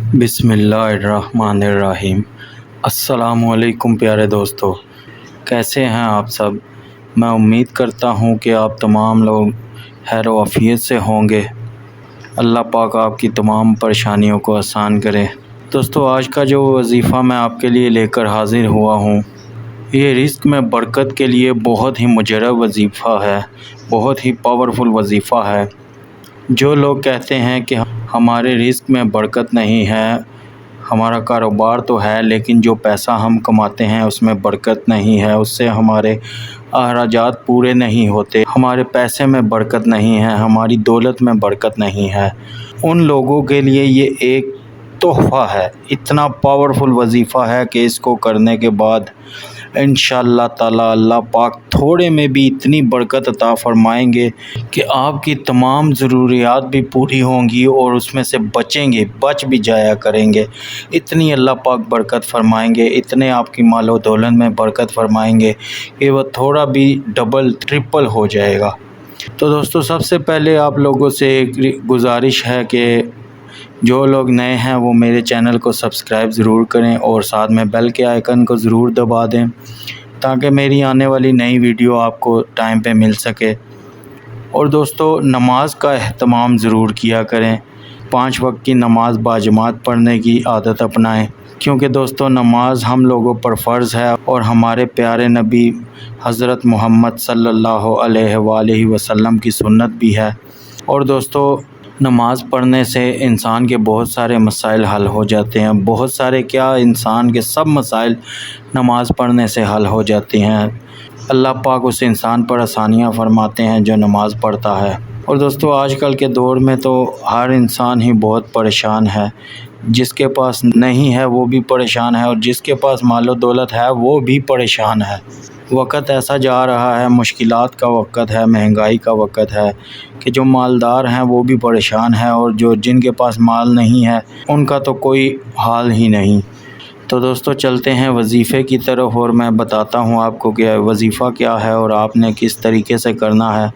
بسم اللہ الرحمن الرحیم۔ السلام علیکم پیارے دوستو، کیسے ہیں آپ سب؟ میں امید کرتا ہوں کہ آپ تمام لوگ خیر و عافیت سے ہوں گے۔ اللہ پاک آپ کی تمام پریشانیوں کو آسان کرے۔ دوستو، آج کا جو وظیفہ میں آپ کے لیے لے کر حاضر ہوا ہوں، یہ رزق میں برکت کے لیے بہت ہی مجرب وظیفہ ہے، بہت ہی پاورفل وظیفہ ہے۔ جو لوگ کہتے ہیں کہ ہمارے رزق میں برکت نہیں ہے، ہمارا کاروبار تو ہے لیکن جو پیسہ ہم کماتے ہیں اس میں برکت نہیں ہے، اس سے ہمارے اخراجات پورے نہیں ہوتے، ہمارے پیسے میں برکت نہیں ہے، ہماری دولت میں برکت نہیں ہے، ان لوگوں کے لیے یہ ایک تحفہ ہے، اتنا پاورفل وظیفہ ہے کہ اس کو کرنے کے بعد انشاءاللہ تعالی اللہ پاک تھوڑے میں بھی اتنی برکت عطا فرمائیں گے کہ آپ کی تمام ضروریات بھی پوری ہوں گی اور اس میں سے بچ بھی جایا کریں گے۔ اتنی اللہ پاک برکت فرمائیں گے، اتنے آپ کی مال و دولت میں برکت فرمائیں گے کہ وہ تھوڑا بھی ڈبل ٹرپل ہو جائے گا۔ تو دوستو، سب سے پہلے آپ لوگوں سے ایک گزارش ہے کہ جو لوگ نئے ہیں وہ میرے چینل کو سبسکرائب ضرور کریں اور ساتھ میں بیل کے آئیکن کو ضرور دبا دیں تاکہ میری آنے والی نئی ویڈیو آپ کو ٹائم پہ مل سکے۔ اور دوستو، نماز کا اہتمام ضرور کیا کریں، 5 وقت کی نماز باجماعت پڑھنے کی عادت اپنائیں، کیونکہ دوستو نماز ہم لوگوں پر فرض ہے اور ہمارے پیارے نبی حضرت محمد صلی اللہ علیہ وآلہ وسلم کی سنت بھی ہے۔ اور دوستو، نماز پڑھنے سے انسان کے بہت سارے مسائل حل ہو جاتے ہیں، بہت سارے کیا، انسان کے سب مسائل نماز پڑھنے سے حل ہو جاتے ہیں۔ اللہ پاک اس انسان پر آسانیاں فرماتے ہیں جو نماز پڑھتا ہے۔ اور دوستو، آج کل کے دور میں تو ہر انسان ہی بہت پریشان ہے، جس کے پاس نہیں ہے وہ بھی پریشان ہے اور جس کے پاس مال و دولت ہے وہ بھی پریشان ہے۔ وقت ایسا جا رہا ہے، مشکلات کا وقت ہے، مہنگائی کا وقت ہے کہ جو مالدار ہیں وہ بھی پریشان ہیں اور جن کے پاس مال نہیں ہے ان کا تو کوئی حال ہی نہیں۔ تو دوستو، چلتے ہیں وظیفے کی طرف اور میں بتاتا ہوں آپ کو کہ وظیفہ کیا ہے اور آپ نے کس طریقے سے کرنا ہے۔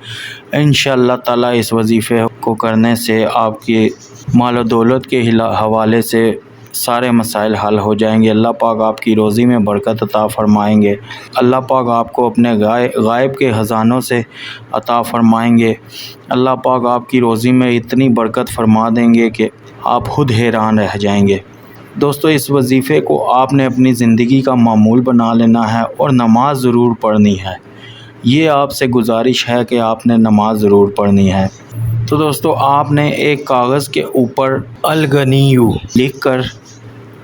انشاءاللہ تعالی اس وظیفے کو کرنے سے آپ کی مال و دولت کے حوالے سے سارے مسائل حل ہو جائیں گے، اللہ پاک آپ کی روزی میں برکت عطا فرمائیں گے، اللہ پاک آپ کو اپنے غائب کے خزانوں سے عطا فرمائیں گے، اللہ پاک آپ کی روزی میں اتنی برکت فرما دیں گے کہ آپ خود حیران رہ جائیں گے۔ دوستو، اس وظیفے کو آپ نے اپنی زندگی کا معمول بنا لینا ہے اور نماز ضرور پڑھنی ہے، یہ آپ سے گزارش ہے کہ آپ نے نماز ضرور پڑھنی ہے۔ تو دوستو، آپ نے ایک کاغذ کے اوپر الغنی لکھ کر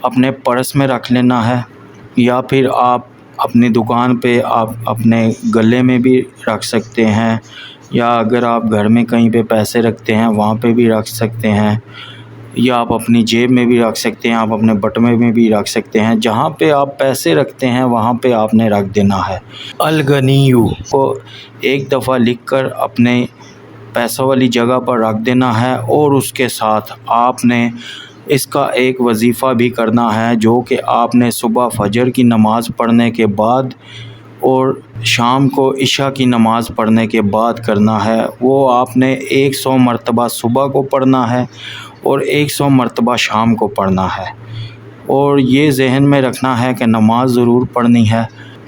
اپنے پرس میں رکھ لینا ہے، یا پھر آپ اپنی دکان پہ آپ اپنے گلے میں بھی رکھ سکتے ہیں، یا اگر آپ گھر میں کہیں پہ پیسے رکھتے ہیں وہاں پہ بھی رکھ سکتے ہیں، یا آپ اپنی جیب میں بھی رکھ سکتے ہیں، آپ اپنے بٹوے میں بھی رکھ سکتے ہیں، جہاں پہ آپ پیسے رکھتے ہیں وہاں پہ آپ نے رکھ دینا ہے۔ الغنی کو ایک دفعہ لکھ کر اپنے پیسوں والی جگہ پر رکھ دینا ہے، اور اس کے ساتھ آپ نے اس کا ایک وظیفہ بھی کرنا ہے جو کہ آپ نے صبح فجر کی نماز پڑھنے کے بعد اور شام کو عشاء کی نماز پڑھنے کے بعد کرنا ہے۔ وہ آپ نے 100 مرتبہ صبح کو پڑھنا ہے اور 100 مرتبہ شام کو پڑھنا ہے، اور یہ ذہن میں رکھنا ہے کہ نماز ضرور پڑھنی ہے۔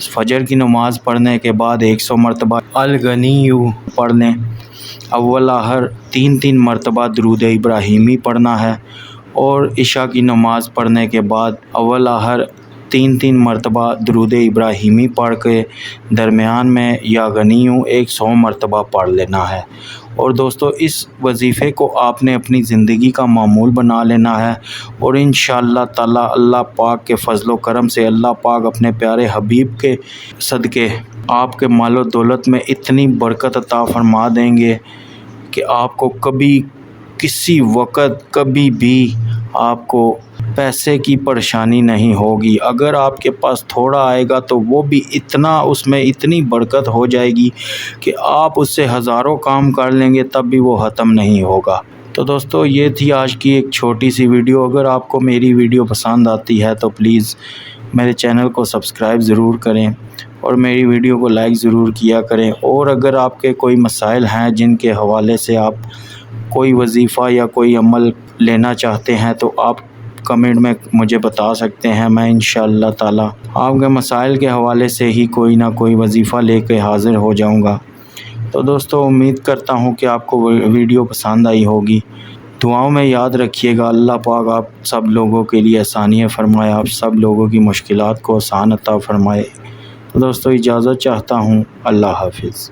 فجر کی نماز پڑھنے کے بعد 100 مرتبہ الغنی پڑھ لیں، اول آخر 3 مرتبہ درود ابراہیمی پڑھنا ہے، اور عشاء کی نماز پڑھنے کے بعد اول آخر 3 مرتبہ درود ابراہیمی پڑھ کے درمیان میں یا غنی 100 مرتبہ پڑھ لینا ہے۔ اور دوستو، اس وظیفے کو آپ نے اپنی زندگی کا معمول بنا لینا ہے، اور انشاءاللہ تعالی اللہ پاک کے فضل و کرم سے اللہ پاک اپنے پیارے حبیب کے صدقے آپ کے مال و دولت میں اتنی برکت عطا فرما دیں گے کہ آپ کو کبھی کسی وقت کبھی بھی آپ کو پیسے کی پریشانی نہیں ہوگی۔ اگر آپ کے پاس تھوڑا آئے گا تو وہ بھی اس میں اتنی برکت ہو جائے گی کہ آپ اس سے ہزاروں کام کر لیں گے تب بھی وہ ختم نہیں ہوگا۔ تو دوستو، یہ تھی آج کی ایک چھوٹی سی ویڈیو۔ اگر آپ کو میری ویڈیو پسند آتی ہے تو پلیز میرے چینل کو سبسکرائب ضرور کریں اور میری ویڈیو کو لائک ضرور کیا کریں، اور اگر آپ کے کوئی مسائل ہیں جن کے حوالے سے آپ کوئی وظیفہ یا کوئی عمل لینا چاہتے ہیں تو آپ کمنٹ میں مجھے بتا سکتے ہیں، میں انشاءاللہ تعالی آپ کے مسائل کے حوالے سے ہی کوئی نہ کوئی وظیفہ لے کے حاضر ہو جاؤں گا۔ تو دوستو امید کرتا ہوں کہ آپ کو ویڈیو پسند آئی ہوگی۔ دعاؤں میں یاد رکھیے گا۔ اللہ پاک آپ سب لوگوں کے لیے آسانیاں فرمائے، آپ سب لوگوں کی مشکلات کو آسان عطا فرمائے۔ تو دوستو اجازت چاہتا ہوں، اللہ حافظ۔